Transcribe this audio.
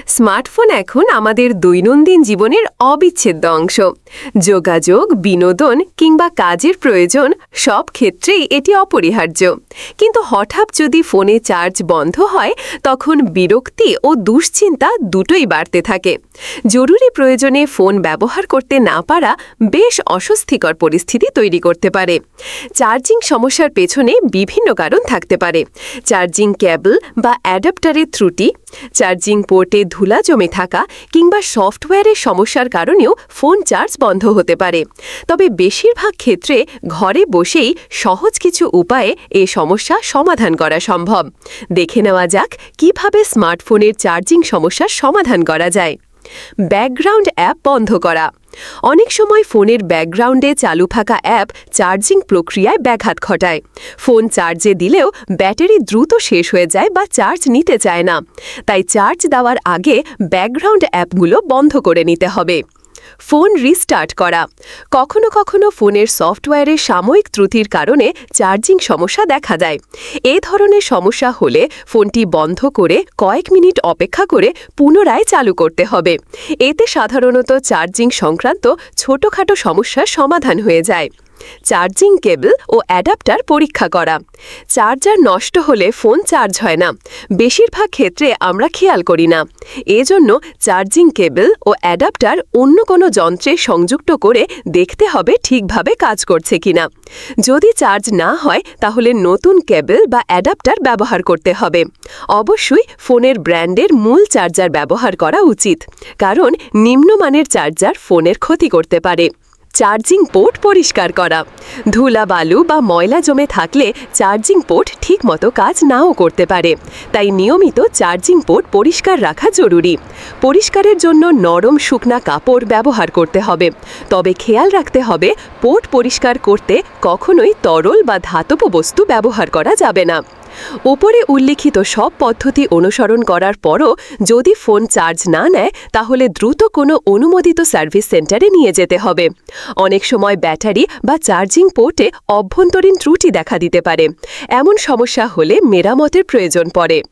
Smartphone এখন আমাদের দৈনন্দিন জীবনের অবিচ্ছেদ্য অংশ। যোগাযোগ, বিনোদন কিংবা কাজের প্রয়োজন সব ক্ষেত্রেই এটি অপরিহার্য। কিন্তু হঠাৎ যদি ফোনে চার্জ বন্ধ হয়, তখন বিরক্তি ও দুশ্চিন্তা দুটোই বাড়তে থাকে। জরুরি প্রয়োজনে ফোন ব্যবহার করতে না পারা বেশ অস্বস্তিকর পরিস্থিতি তৈরি করতে পারে। চার্জিং সমস্যার পেছনে বিভিন্ন কারণ থাকতে পারে। চার্জিং কেবল বা অ্যাডাপ্টারের ত্রুটি, চার্জিং পোর্টে ধুলা জমে থাকা কিংবা সফটওয়্যারের সমস্যার কারণেও ফোন চার্জ বন্ধ হতে পারে। তবে বেশিরভাগ ক্ষেত্রে ঘরে বসেই সহজ কিছু উপায়ে এ সমস্যা সমাধান করা সম্ভব। দেখে নেওয়া যাক কিভাবে স্মার্টফোনের চার্জিং সমস্যার সমাধান করা যায়। ব্যাকগ্রাউন্ড অ্যাপ বন্ধ করা। অনেক সময় ফোনের ব্যাকগ্রাউন্ডে চালু থাকা অ্যাপ চার্জিং প্রক্রিয়ায় ব্যাঘাত ঘটায়। ফোন চার্জে দিলেও ব্যাটারি দ্রুত শেষ হয়ে যায় বা চার্জ নিতে চায় না। তাই চার্জ দেওয়ার আগে ব্যাকগ্রাউন্ড অ্যাপগুলো বন্ধ করে নিতে হবে। ফোন রিস্টার্ট করা। কখনো কখনো ফোনের সফটওয়্যারের সাময়িক ত্রুটির কারণে চার্জিং সমস্যা দেখা যায়। এ ধরনের সমস্যা হলে ফোনটি বন্ধ করে কয়েক মিনিট অপেক্ষা করে পুনরায় চালু করতে হবে। এতে সাধারণত চার্জিং সংক্রান্ত ছোটখাটো সমস্যার সমাধান হয়ে যায়। চার্জিং কেবল ও অ্যাডাপ্টার পরীক্ষা করা। চার্জার নষ্ট হলে ফোন চার্জ হয় না। বেশিরভাগ ক্ষেত্রে আমরা খেয়াল করি না। এজন্য চার্জিং কেবল ও অ্যাডাপ্টার অন্য কোনো যন্ত্রে সংযুক্ত করে দেখতে হবে ঠিকভাবে কাজ করছে কিনা। যদি চার্জ না হয় তাহলে নতুন কেবল বা অ্যাডাপ্টার ব্যবহার করতে হবে। অবশ্যই ফোনের ব্র্যান্ডের মূল চার্জার ব্যবহার করা উচিত, কারণ নিম্নমানের চার্জার ফোনের ক্ষতি করতে পারে। চার্জিং পোর্ট পরিষ্কার করা। ধুলাবালু বা ময়লা জমে থাকলে চার্জিং পোর্ট ঠিকমতো কাজ নাও করতে পারে। তাই নিয়মিত চার্জিং পোর্ট পরিষ্কার রাখা জরুরি। পরিষ্কারের জন্য নরম শুকনা কাপড় ব্যবহার করতে হবে। তবে খেয়াল রাখতে হবে পোর্ট পরিষ্কার করতে কখনোই তরল বা ধাতব বস্তু ব্যবহার করা যাবে না। উপরে উল্লিখিত সব পদ্ধতি অনুসরণ করার পরও যদি ফোন চার্জ না নেয়, তাহলে দ্রুত কোনো অনুমোদিত সার্ভিস সেন্টারে নিয়ে যেতে হবে। অনেক সময় ব্যাটারি বা চার্জিং পোর্টে অভ্যন্তরীণ ত্রুটি দেখা দিতে পারে। এমন সমস্যা হলে মেরামতের প্রয়োজন পড়ে।